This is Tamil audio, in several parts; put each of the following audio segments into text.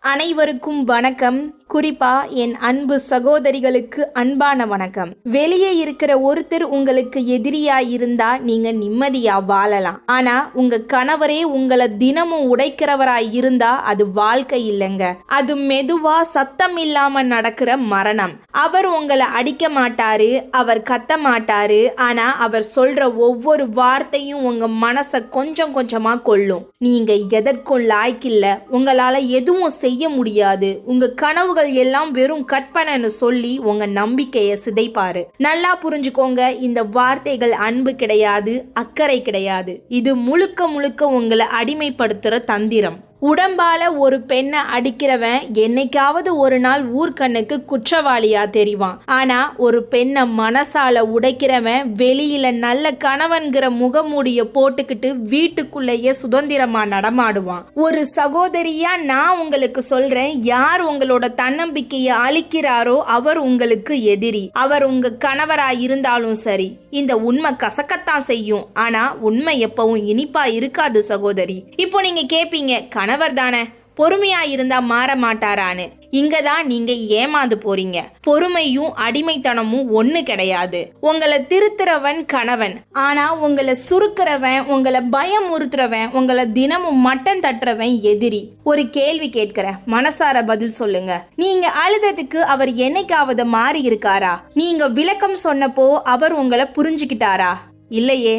அனைவருக்கும் வணக்கம். குறிப்பா என் அன்பு சகோதரிகளுக்கு அன்பான வணக்கம். வெளியே இருக்கிற ஒருத்தர் உங்களுக்கு எதிரியா இருந்தா நீங்க நிம்மதியா வாழலாம். ஆனா உங்க கணவரே உங்களை தினமும் உடைக்கிறவராய் இருந்தா அது வாழ்க்கை இல்லைங்க. அது மெதுவா சத்தம் இல்லாம நடக்கிற மரணம். அவர் உங்களை அடிக்க மாட்டாரு, அவர் கத்த மாட்டாரு. ஆனா அவர் சொல்ற ஒவ்வொரு வார்த்தையும் உங்க மனசை கொஞ்சம் கொஞ்சமா கொல்லும். நீங்க எதற்கும் லாய்க்கில்ல, உங்களால எதுவும் செய்ய முடியாது, உங்க கனவு எல்லாம் வெறும் கற்பனைன்னு சொல்லி உங்க நம்பிக்கையை சிதைப்பாரு. நல்லா புரிஞ்சுக்கோங்க, இந்த வார்த்தைகள் அன்பு கிடையாது, அக்கறை கிடையாது. இது முழுக்க முழுக்க உங்களை அடிமைப்படுத்துற தந்திரம். உடம்பால ஒரு பெண்ணை அடிக்கிறவன் என்னைக்காவது ஒரு நாள் ஊர்கண்ணுக்கு குற்றவாளியா தெரிவான். ஆனா ஒரு பெண்ணை மனசால உடைக்கிறவன் வெளியில நல்ல கணவன்கிற முகமூடிய போட்டுக்கிட்டு வீட்டுக்குள்ளேயே சுதந்திரமா நடமாடுவான். ஒரு சகோதரியா நான் உங்களுக்கு சொல்றேன், யார் உங்களோட தன்னம்பிக்கையை அழிக்கிறாரோ அவர் உங்களுக்கு எதிரி. அவர் உங்க கணவரா இருந்தாலும் சரி. இந்த உண்மை கசக்கத்தான் செய்யும், ஆனா உண்மை எப்பவும் இனிப்பா இருக்காது சகோதரி. இப்போ நீங்க கேப்பீங்க, கணவர் தானே, பொறுமையா இருந்தா மாற மாட்டாரான்னு. இங்கதான் நீங்க ஏமாந்து போறீங்க. பொறுமையும் அடிமைத்தனமும் ஒண்ணு கிடையாது. உங்களை திருத்துறவன் கணவன், ஆனா உங்களை சுருக்கிறவன், உங்களை பயமுறுத்துறவன், உங்களை தினமும் மட்டம் தட்டுறவன் எதிரி. ஒரு கேள்வி கேட்கிறேன், மனசார பதில் சொல்லுங்க. நீங்க அழுததுக்கு அவர் என்னைக்காவது மாறி இருக்காரா? நீங்க விளக்கம் சொன்னப்போ அவர் உங்களை புரிஞ்சுக்கிட்டாரா? இல்லையே.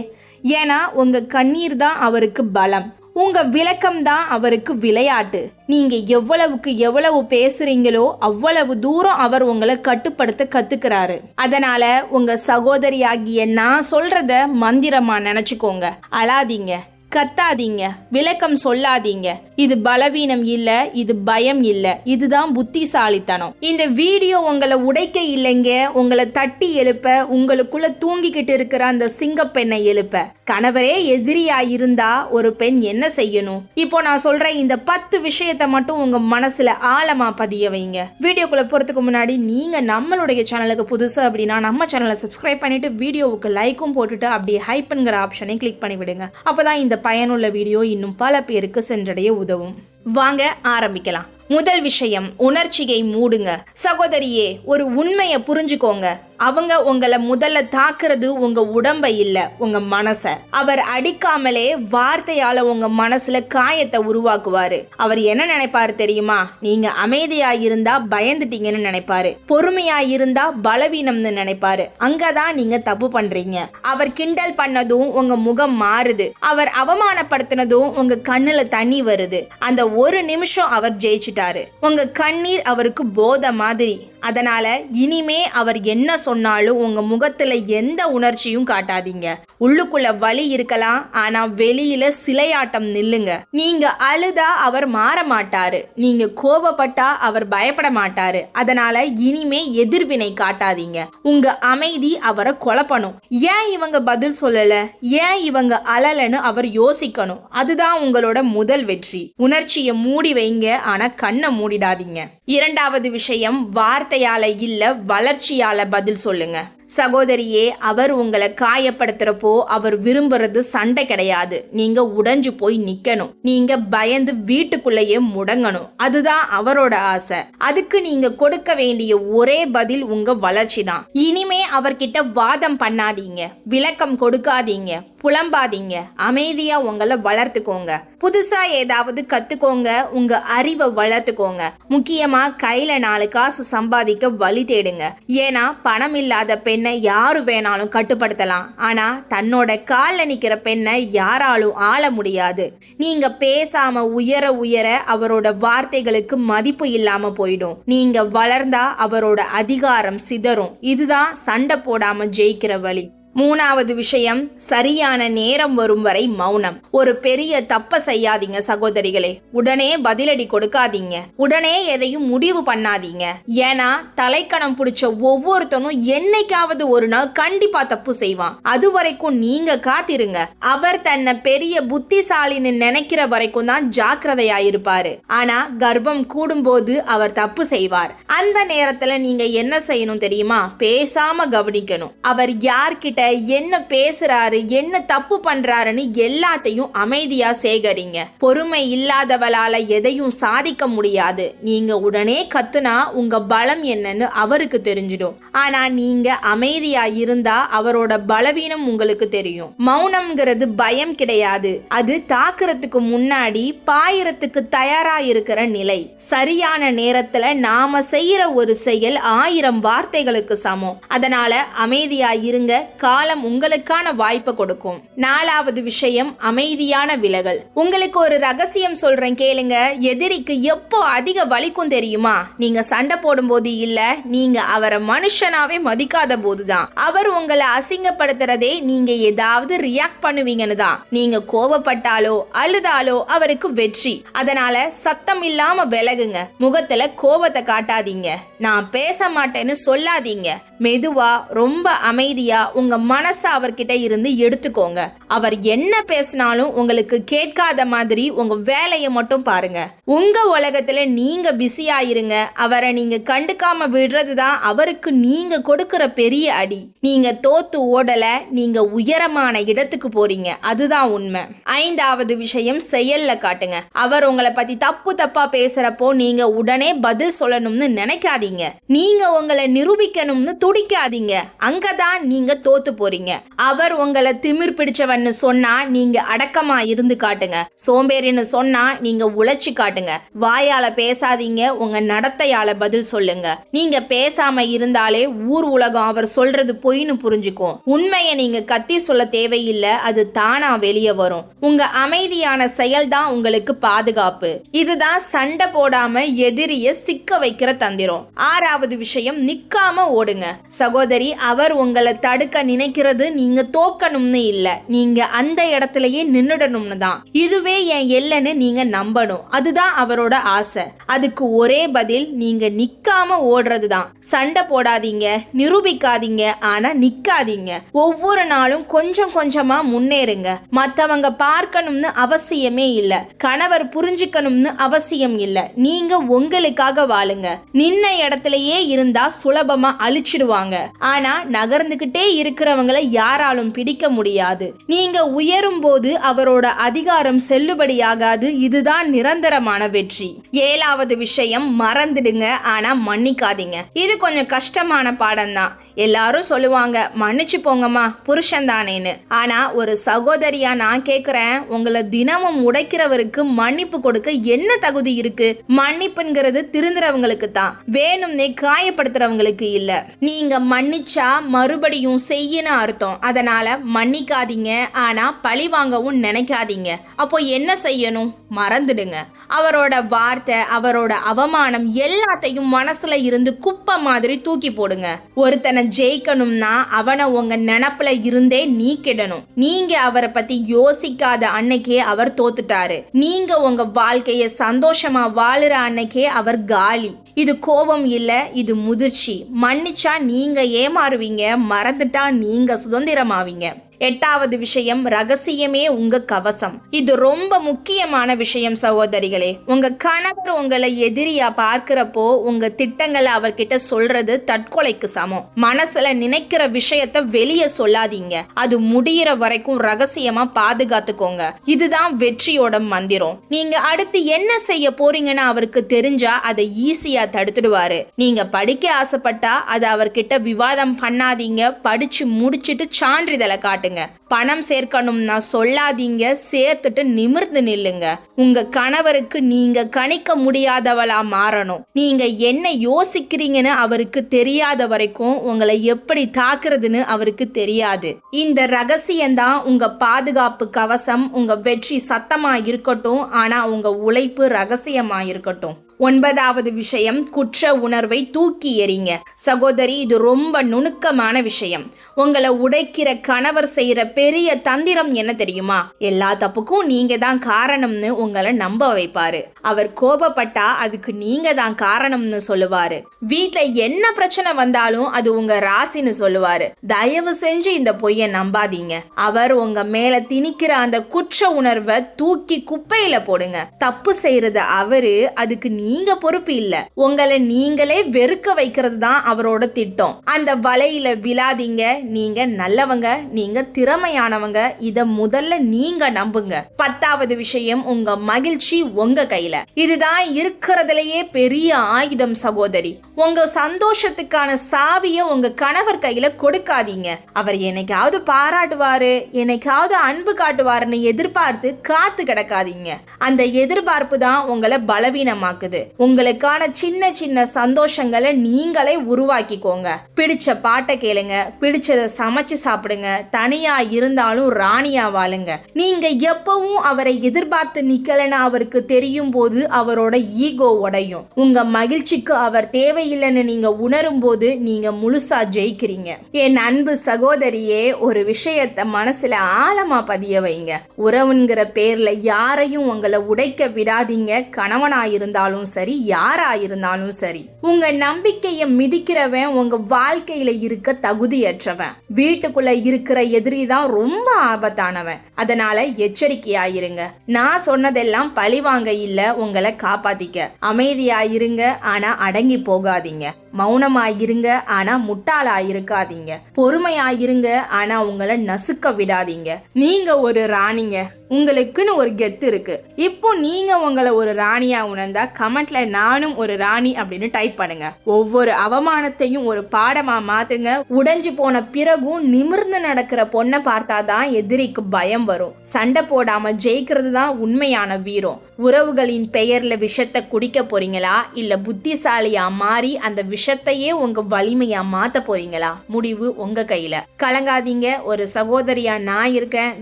ஏன்னா உங்க கண்ணீர் தான் அவருக்கு பலம், உங்க விளக்கம் தான் அவருக்கு விளையாட்டு. நீங்க எவ்வளவுக்கு எவ்வளவு பேசுறீங்களோ அவ்வளவு தூரம் அவர் உங்களை கட்டுப்படுத்த கத்துக்கிறாரு. அதனால உங்க சகோதரியாகிய நான் சொல்றத மந்திரமா நினைச்சுக்கோங்க. அழாதீங்க, கத்தாதீங்க, விளக்கம் சொல்லாதீங்க. இது பலவீனம் இல்ல, இது பயம் இல்ல, இதுதான் புத்திசாலித்தனம். இந்த வீடியோ உங்களை உடைக்க இல்லைங்க, உங்களை தட்டி எழுப்ப, உங்களுக்குள்ள தூங்கிக்கிட்டு இருக்கிற அந்த சிங்கப்பெண்ணை எழுப்ப. கணவரே எதிரியா இருந்தா ஒரு பெண் என்ன செய்யணும்? இப்போ நான் சொல்ற இந்த 10 விஷயத்தை மட்டும் உங்க மனசுல ஆழமா பதிய வைங்க. வீடியோக்குள்ள போறதுக்கு முன்னாடி நீங்க நம்மளுடைய சேனலுக்கு புதுசு அப்படின்னா நம்ம சேனலை சப்ஸ்கிரைப் பண்ணிட்டு வீடியோவுக்கு லைக்கும் போட்டுட்டு அப்படியே ஹைப்ங்கிற ஆப்ஷனை கிளிக் பண்ணி விடுங்க. அப்பதான் இந்த பயனுள்ள வீடியோ இன்னும் பல பேருக்கு சென்றடைய உதவும். வாங்க ஆரம்பிக்கலாம். முதல் விஷயம், உணர்ச்சியை மூடுங்க. சகோதரியே, ஒரு உண்மையை புரிஞ்சுக்கோங்க. அவங்க உங்களை முதல்ல தாக்குறது உங்க உடம்ப இல்ல, உங்க மனச. அவர் அடிக்காமலே வார்த்தையால உங்க மனசுல காயத்தை உருவாக்குவாரு. அவர் என்ன நினைப்பாரு தெரியுமா? நீங்க அமைதியா இருந்தா பயந்துட்டீங்கன்னு நினைப்பாரு, பொறுமையா இருந்தா பலவீனம்னு நினைப்பாரு. அங்கதான் நீங்க தப்பு பண்றீங்க. அவர் கிண்டல் பண்ணதும் உங்க முகம் மாறுது, அவர் அவமானப்படுத்தினதும் உங்க கண்ணுல தண்ணி வருது. அந்த ஒரு நிமிஷம் அவர் ஜெயிச்சிட்டாரு. உங்க கண்ணீர் அவருக்கு போதை மாதிரி. அதனால இனிமே அவர் என்ன சொன்னாலும் உங்க முகத்துல எந்த உணர்ச்சியும் காட்டாதீங்க. உள்ளுக்குள்ள வலி இருக்கலாம், ஆனா வெளியில சிலையாட்டம் நில்லுங்க. நீங்க அழுதா அவர் மாற மாட்டாரு, நீங்க கோபப்பட்டா அவர் பயப்பட மாட்டாரு. அதனால இனிமே எதிர்வினை காட்டாதீங்க. உங்க அமைதி அவரை குழப்பணும். ஏன் இவங்க பதில் சொல்லல, ஏன் இவங்க அழலன்னு அவர் யோசிக்கணும். அதுதான் உங்களோட முதல் வெற்றி. உணர்ச்சியை மூடி வைங்க, ஆனா கண்ணை மூடிடாதீங்க. இரண்டாவது விஷயம், வார்த்தையால இல்ல வளர்ச்சியால பதில் சொல்லுங்க. சகோதரியே, அவர் உங்களை காயப்படுத்துறப்போ அவர் விரும்புறது சண்டை கிடையாது. நீங்க உடைஞ்சு போய் நிக்கணும், நீங்க பயந்து வீட்டுக்குள்ளேயே முடங்கணும். அதுதான் அவரோட ஆசை. அதுக்கு நீங்க கொடுக்க வேண்டிய ஒரே பதில் உங்க வளர்ச்சி தான். இனிமே அவர்கிட்ட வாதம் பண்ணாதீங்க, விளக்கம் கொடுக்காதீங்க, புலம்பாதீங்க. அமைதியா உங்களை வளர்த்துக்கோங்க. புதுசா ஏதாவது கத்துக்கோங்க, உங்க அறிவை வளர்த்துக்கோங்க. முக்கியமா கையில 4 காசு சம்பாதிக்க வழி தேடுங்க. ஏன்னா பணம் இல்லாத பெண்ணை யாரு வேணாலும் கட்டுப்படுத்தலாம், ஆனா தன்னோட கால்ல நிக்கிற பெண்ணை யாராலும் ஆள முடியாது. நீங்க பேசாம உயர உயர அவரோட வார்த்தைகளுக்கு மதிப்பு இல்லாம போயிடும். நீங்க வளர்ந்தா அவரோட அதிகாரம் சிதறும். இதுதான் சண்டை போடாம ஜெயிக்கிற வழி. மூணாவது விஷயம், சரியான நேரம் வரும் வரை மௌனம். ஒரு பெரிய தப்ப செய்யாதீங்க சகோதரிகளே. உடனே பதிலடி கொடுக்காதீங்க, உடனே எதையும் முடிவு பண்ணாதீங்க. ஏன்னா தலைக்கணம் பிடிச்ச ஒவ்வொருத்தனும் என்னைக்காவது ஒரு நாள் கண்டிப்பா தப்பு செய்வான். அது வரைக்கும் நீங்க காத்திருங்க. அவர் தன்னை பெரிய புத்திசாலின்னு நினைக்கிற வரைக்கும் தான் ஜாக்கிரதையா இருப்பாரு. ஆனா கர்வம் கூடும்போது அவர் தப்பு செய்வார். அந்த நேரத்துல நீங்க என்ன செய்யணும் தெரியுமா? பேசாம கவனிக்கணும். அவர் யார்கிட்ட உங்ககிட்ட என்ன பேசுறாரு, என்ன தப்பு பண்றாருன்னு எல்லாத்தையும் அமைதியா சேகரிங்க. பொறுமை இல்லாதவளால எதையும் சாதிக்க முடியாது. நீங்க உடனே கத்துனா உங்க பலம் என்னன்னு அவருக்கு தெரிஞ்சிடும். ஆனா நீங்க அமைதியா இருந்தா அவரோட பலவீனம் உங்களுக்கு தெரியும். மௌனம்ங்கிறது பயம் கிடையாது, அது தாக்குறதுக்கு முன்னாடி பாயிரத்துக்கு தயாரா இருக்கிற நிலை. சரியான நேரத்துல நாம செய்யற ஒரு செயல் 1000 வார்த்தைகளுக்கு சமம். அதனால அமைதியா இருங்க, காலம் உங்களுக்கான வாய்ப்பை கொடுக்கும். 4வது விஷயம், அமைதியான விலகல். உங்களுக்கு ஒரு ரகசியம் சொல்றேன் கேளுங்க. எதிரிக்கு எப்போ அதிக வலிக்கும் தெரியுமா? நீங்க சண்டை போடும்போது இல்ல, நீங்க அவரை மனுஷனாவே மதிக்காத போதுதான். அவர் உங்களை அசிங்கப்படுத்துறதே நீங்க ஏதாவது ரியாக்ட் பண்ணுவீங்கன்னு தான். நீங்க கோபப்பட்டாலோ அழுதாலோ அவருக்கு வெற்றி. அதனால சத்தம் இல்லாம விலகுங்க. முகத்துல கோபத்தை காட்டாதீங்க. நான் பேச மாட்டேன்னு சொல்லாதீங்க. மெதுவா ரொம்ப அமைதியா உங்க மனச அவர்கிட்ட இருந்து எடுத்துக்கோங்க. அவர் என்ன பேசினாலும் உங்களுக்கு கேட்காத மாதிரி உங்க வேலையை மட்டும் பாருங்க. உங்க உலகத்துல நீங்க பிஸியா இருங்க. அவரை நீங்க கண்டுக்காம விடுறதுதான் அவருக்கு நீங்க கொடுக்கிற பெரிய அடி. நீங்க தோத்து ஓடல, நீங்க உயரமான இடத்துக்கு போறீங்க. அதுதான் உண்மை. 5வது விஷயம், செயல்ல காட்டுங்க. அவர் உங்களை பத்தி தப்பா பேசுறப்போ நீங்க உடனே பதில் சொல்லணும்னு நினைக்காதீங்க. நீங்க உங்களை நிரூபிக்கணும்னு துடிக்காதீங்க. அங்கதான் நீங்க தோத்து போறீங்க. அவர் உங்களை திமிர் பிடிச்சவன்னு சொன்னா நீங்க அடக்கமா இருந்து காட்டுங்க. சோம்பேறின்னு சொன்னா நீங்க உழைச்சு காட்டுங்க. வாயால பேசாதீங்க, உங்க நடத்தையால பதில் சொல்லுங்க. நீங்க பேசாம இருந்தாலே ஊர் உலகம் அவர் சொல்றது பொய்னு புரிஞ்சுக்கும். உண்மையை நீங்க கத்தி சொல்ல தேவையில்லை, அது தானா வெளியே வரும். உங்க அமைதியான செயல் தான் உங்களுக்கு பாதுகாப்பு. இதுதான் சண்டை போடாம எதிரிய சிக்க வைக்கிற தந்திரம். 6வது விஷயம், நிக்காம ஓடுங்க. சகோதரி, அவர் உங்களை தடுக்க நினைக்கிறது நீங்க தோக்கணும்னு இல்ல, நீங்க அந்த இடத்துலயே நின்னுடணும்னு தான். இதுவே என் எல்லைன்னு நீங்க நம்பணும். அதுதான் அவரோட ஆசை. அதுக்கு ஒரே பதில், நீங்க நிக்காம ஓடுறது தான். சண்டை போடாதீங்க, நிரூபிக்காதீங்க, ஆனா நிக்காதீங்க. ஒவ்வொரு நாளும் கொஞ்சம் கொஞ்சமா முன்னேறுங்க. மத்தவங்க பார்க்கணும்னு அவசியமே இல்ல, கணவர் புரிஞ்சுக்கணும்னு அவசியம் இல்ல. நீங்க உங்களுக்காக வாழுங்க. நின்ன இடத்துலயே இருந்தா சுலபமா அழிச்சிடுவாங்க. ஆனா நகர்ந்துகிட்டே இருக்கிறவங்களை யாராலும் பிடிக்க முடியாது. நீங்க உயரும் போது அவரோட அதிகாரம் செல்லுபடியாகாது. இதுதான் நிரந்தரமான வெற்றி. 7வது விஷயம், மறந்துடுங்க, ஆனா மன்னிக்காதீங்க. இது கொஞ்சம் கஷ்டமான பாடம் தான். எல்லாரும் சொல்லுவாங்க, மன்னிச்சு போங்கம்மா, புருஷன் தானேன்னு. ஆனா ஒரு சகோதரியா நான் கேக்குறேன், உங்களை தினமும் உடைக்கிறவருக்கு மன்னிப்பு கொடுக்க என்ன தகுதி இருக்கு? மன்னிப்புங்கிறது திருந்துறவங்களுக்கு தான், வேணும்னே காயப்படுத்துறவங்களுக்கு இல்ல. நீங்க மன்னிச்சா மறுபடியும் செய்யன்னு அர்த்தம். அதனால மன்னிக்காதீங்க, ஆனா பழி வாங்கவும் நினைக்காதீங்க. அப்போ என்ன செய்யணும்? மறந்துடுங்க. அவரோட வார்த்தை, அவரோட அவமானம் எல்லாத்தையும் மனசுல இருந்து குப்பை மாதிரி தூக்கி போடுங்க. ஒருத்தனை ஜெயிக்கணும்னா அவனை உங்க நினப்புல இருந்தே நீக்கிடணும். நீங்க அவரை பத்தி யோசிக்காத அன்னைக்கே அவர் தோத்துட்டாரு. நீங்க உங்க வாழ்க்கைய சந்தோஷமா வாழுற அன்னைக்கே அவர் காலி. இது கோபம் இல்ல, இது முதிர்ச்சி. மன்னிச்சா நீங்க ஏமாறுவீங்க, மறந்துட்டா நீங்க சுதந்திரமாவீங்க. 8வது விஷயம், ரகசியமே உங்க கவசம். இது ரொம்ப முக்கியமான விஷயம் சகோதரிகளே. உங்க கணவர் உங்களை எதிரியா பார்க்கிறப்போ உங்க திட்டங்களை அவர்கிட்ட சொல்றது தற்கொலைக்கு சமம். மனசுல நினைக்கிற விஷயத்த வெளியே சொல்லாதீங்க. அது முடியிற வரைக்கும் ரகசியமா பாதுகாத்துக்கோங்க. இதுதான் வெற்றியோட மந்திரம். நீங்க அடுத்து என்ன செய்ய போறீங்கன்னு அவருக்கு தெரிஞ்சா அதை ஈஸியா தடுத்துடுவாரு. நீங்க படிக்க ஆசைப்பட்டா அதை அவர்கிட்ட விவாதம் பண்ணாதீங்க. படிச்சு முடிச்சிட்டு சான்றிதழை காட்டுங்க. பணம் சேர்க்கணும்னா சொல்லாதீங்க, சேர்த்துட்டு நிமிர்ந்து நில்லுங்க. உங்க கணவருக்கு நீங்க கணிக்க முடியாதவளா மாறணும். நீங்க என்ன யோசிக்கிறீங்கன்னு அவருக்கு தெரியாத வரைக்கும் உங்களை எப்படி தாக்குறதுன்னு அவருக்கு தெரியாது. இந்த ரகசியம்தான் உங்க பாதுகாப்பு கவசம். உங்க வெற்றி சத்தமா இருக்கட்டும், ஆனா உங்க உழைப்பு ரகசியமா இருக்கட்டும். 9வது விஷயம், குற்ற உணர்வை தூக்கி எறிங்க. சகோதரி, இது ரொம்ப நுணுக்கமான விஷயம். உங்களை உடைக்கிற கணவர் செய்யற பெரிய தந்திரம் என்ன தெரியுமா? எல்லா தப்புக்கும் நீங்க தான் காரணம்னு உங்களை நம்ப வைப்பாரு. அவர் கோபப்பட்டா அதுக்கு நீங்க தான் காரணம்னு சொல்லுவாரு. வீட்டுல என்ன பிரச்சனை வந்தாலும் அது உங்க ராசின்னு சொல்லுவாரு. தயவு செஞ்சு இந்த பொய்ய நம்பாதீங்க. அவர் உங்க மேல திணிக்கிற அந்த குற்ற உணர்வை தூக்கி குப்பையில போடுங்க. தப்பு செய்யறது அவரு, அதுக்கு நீங்க பொறுப்பு இல்ல. உங்களை நீங்களே வெறுக்க வைக்கிறது தான் அவரோட திட்டம். அந்த வலையில விழாதீங்க. நீங்க நல்லவங்க, நீங்க திறமையானவங்க. இத முதல்ல நீங்க நம்புங்க. 10வது விஷயம், உங்க மகிழ்ச்சி உங்க கையில. இதுதான் இருக்கிறதுலயே பெரிய ஆயுதம் சகோதரி. உங்க சந்தோஷத்துக்கான சாவிய உங்க கணவர் கையில கொடுக்காதீங்க. அவர் என்னைக்காவது பாராட்டுவாரு, என்னைக்காவது அன்பு காட்டுவாருன்னு எதிர்பார்த்து காத்து கிடக்காதீங்க. அந்த எதிர்பார்ப்பு தான் உங்களை பலவீனமாக்குது. உங்களுக்கான சின்ன சின்ன சந்தோஷங்களை நீங்களே உருவாக்கிக்கோங்க. பிடிச்ச பாட்டை கேளுங்க, பிடிச்சத சமைச்சு சாப்பிடுங்க. தனியா இருந்தாலும் ராணியா வாழுங்க. நீங்க எப்பவும் அவரை எதிர்பார்த்து நிக்கலன்னு அவருக்கு தெரியும் போது அவரோட ஈகோ உடையும். உங்க மகிழ்ச்சிக்கு அவர் தேவையில்லைன்னு நீங்க உணரும் போது நீங்க முழுசா ஜெயிக்கிறீங்க. என் அன்பு சகோதரியே, ஒரு விஷயத்தை மனசுல ஆழமா பதிய வைங்க. உறவுங்கிற பேர்ல யாரையும் உங்களை உடைக்க விடாதீங்க. கணவனாயிருந்தாலும் சரி, யாராயிருந்தாலும் சரி. உங்க நம்பிக்கையை மிதிக்கிறவன் உங்க வாழ்க்கையில இருக்க தகுதியற்றவன். வீட்டுக்குள்ள இருக்கிற எதிரி தான் ரொம்ப ஆபத்தானவன். அதனால எச்சரிக்கையாயிருங்க. நான் சொன்னதெல்லாம் பழிவாங்க இல்ல, உங்களை காப்பாத்திக்க. அமைதியாயிருங்க, ஆனா அடங்கி போகாதீங்க. மௌனமாயிருங்க, ஆனா முட்டாளாயிருக்காதீங்க. பொறுமையாயிருங்க, ஆனா உங்களை நசுக்க விடாதீங்க. நீங்க ஒரு ராணிங்க. உங்களுக்குன்னு ஒரு கெத்து இருக்கு. இப்போ நீங்க உங்களை ஒரு ராணியா உணர்ந்தா கமெண்ட்ல நானும் ஒரு ராணி அப்படின்னு டைப் பண்ணுங்க. ஒவ்வொரு அவமானத்தையும் ஒரு பாடமா மாத்துங்க. உடைஞ்சு போன பிறகும் நிமிர்ந்து நடக்கிற பொண்ணை பார்த்தாதான் எதிரிக்கு பயம் வரும். சண்டை போடாம ஜெயிக்கிறது தான் உண்மையான வீரம். உறவுகளின் பெயர்ல விஷத்தை குடிக்க போறீங்களா, இல்ல புத்திசாலியா மாறி அந்த விஷத்தையே உங்க வலிமையா மாத்த போறீங்களா? முடிவு உங்க கையில. கலங்காதீங்க. ஒரு சகோதரியா நான் இருக்கேன்.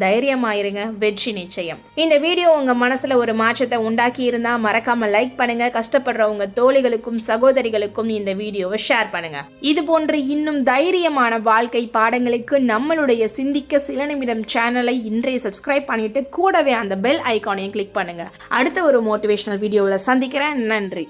தைரியமாயிருங்க. வெற்றி நிச்சயம். இந்த வீடியோ உங்க மனசுல ஒரு மாற்றத்தை உண்டாக்கி இருந்தா மறக்காம லைக் பண்ணுங்க. கஷ்டப்படுற உங்க தோழிகளுக்கும் சகோதரிகளுக்கும் இந்த வீடியோவை ஷேர் பண்ணுங்க. இது போன்று இன்னும் தைரியமான வாழ்க்கை பாடங்களுக்கு நம்மளுடைய சிந்திக்க சில நிமிடம் சேனலை இன்றைய சப்ஸ்கிரைப் பண்ணிட்டு கூடவே அந்த பெல் ஐகானையும் கிளிக் பண்ணுங்க. அடுத்த ஒரு மோட்டிவேஷனல் வீடியோவில் சந்திக்கிறேன். நன்றி.